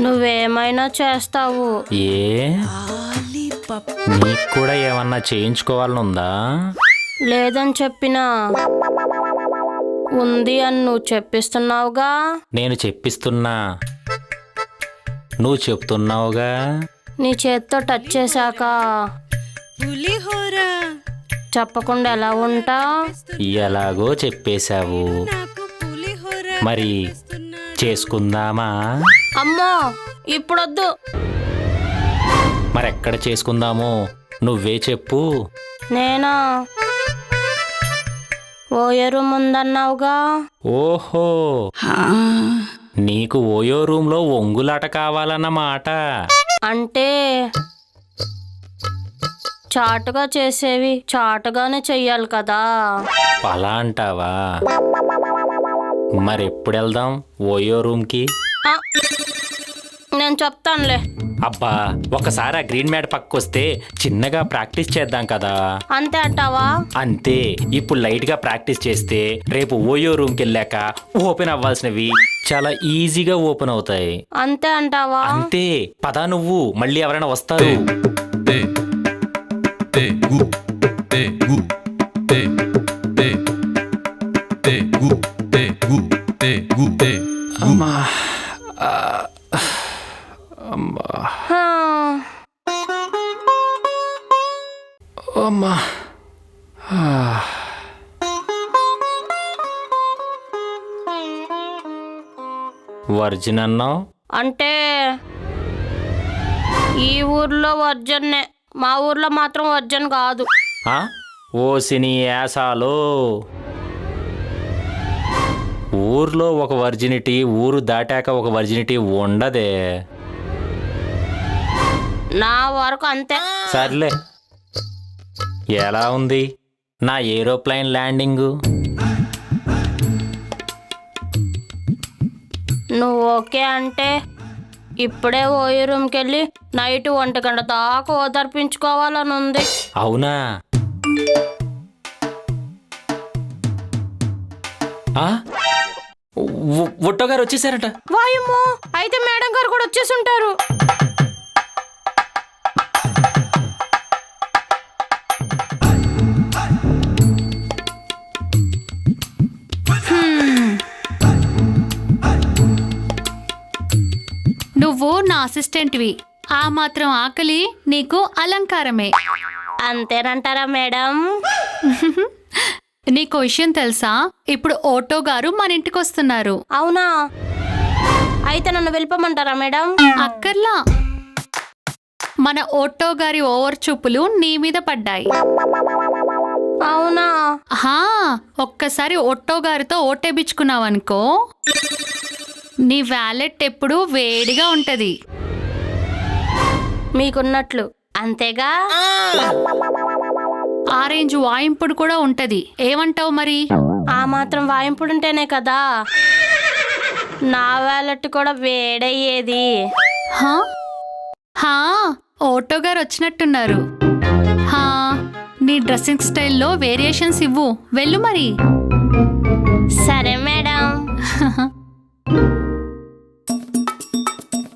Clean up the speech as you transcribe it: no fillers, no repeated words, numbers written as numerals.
నువ్వేమైనా చేస్తావు. ఏ నీకు కూడా ఏమన్నా చేయించుకోవాలని ఉందా? లేదని చెప్పినా ఉంది అని నువ్వు చెప్పిస్తున్నావుగా. నేను చెప్పిస్తున్నా, నువ్వు చెప్తున్నావుగా. నీ చేత్తో టచ్ చేశాక చెప్పకుండా ఎలా ఉంటా? ఎలాగో చెప్పేశావు, మరి చేసుకుందామా? అమ్మో ఇప్పుడొద్దు. మరెక్కడ చేసుకుందామో నువ్వే చెప్పు. నేనా? ఓయో రూమ్ ఉందన్నావుగా. ఓహో, నీకు ఓయో రూమ్లో ఒంగులాట కావాలన్నమాట. అంటే చాటుగా చేసేవి చాటుగానే చెయ్యాలి కదా. అలా అంటావా? మరెప్పుడు వెళ్దాం ఓయో రూమ్కి? నేను చెప్తానులే. అబ్బా, ఒకసారి ఆ గ్రీన్ మ్యాట్ పక్కొస్తే చిన్నగా ప్రాక్టీస్ చేద్దాం కదా. అంతే అంటావా? అంతే. ఇప్పుడు లైట్ గా ప్రాక్టీస్ చేస్తే రేపు ఓయో రూమ్కి వెళ్ళాక ఓపెన్ అవ్వాల్సినవి చాలా ఈజీగా ఓపెన్ అవుతాయి. అంతే అంటావా? అంతే. పదా నువ్వు, మళ్ళీ ఎవరైనా వస్తారు. అమ్మా అమ్మా అమ్మా. వర్జిన్ అన్నావు అంటే ఈ ఊర్లో వర్జన్నే, మా ఊర్లో మాత్రం వర్జన్ కాదు. ఓసిని యాసాలో. ఊర్లో ఒక వర్జినిటీ, ఊరు దాటాక ఒక వర్జినిటీ ఉండదే. నా వరకు అంతే. సర్లే, ఎలా ఉంది నా ఏరోప్లేన్ ల్యాండింగు? నువ్వు ఓకే అంటే ఇప్పుడే ఓయో రూమ్కి వెళ్ళి నైట్ 1 గంట దాకా ఓదార్పించుకోవాలని ఉంది. అవునా? ఒట్టో గారు వచ్చేసారట. వాయమ్మో, అయితే మేడం గారు కూడా వచ్చేసి ఉంటారు. నువ్వు నా అసిస్టెంట్వి, ఆ మాత్రం ఆకలి నీకు అలంకారమే. అంతేనంటారా మేడం? నీకు విషయం తెలుసా? ఇప్పుడు ఓటో గారు మన ఇంటికి వస్తున్నారు. అవునా? అయితే నన్ను వెళ్ళిపోమంటారా మేడం? అక్కర్లా, మన ఓటో గారి ఓవర్ చూపులు నీ మీద పడ్డాయి. అవునా? ఒక్కసారి ఓటో గారితో ఓటేపించుకున్నావనుకో, నీ వ్యాలెట్ ఎప్పుడు వేడిగా ఉంటది. మీకున్నట్లు అంతేగా? ఆరెంజ్ వాయింపుడు కూడా ఉంటది. ఏమంటావు మరి? ఆ మాత్రం వాయింపుడుంటేనే కదా నా వ్యాలెట్ కూడా వేడయ్యేది. ఓటో గారు వచ్చినట్టున్నారు. నీ డ్రెస్సింగ్ స్టైల్లో వేరియేషన్స్ ఇవ్వు. వెళ్ళు మరి. సరే మేడం.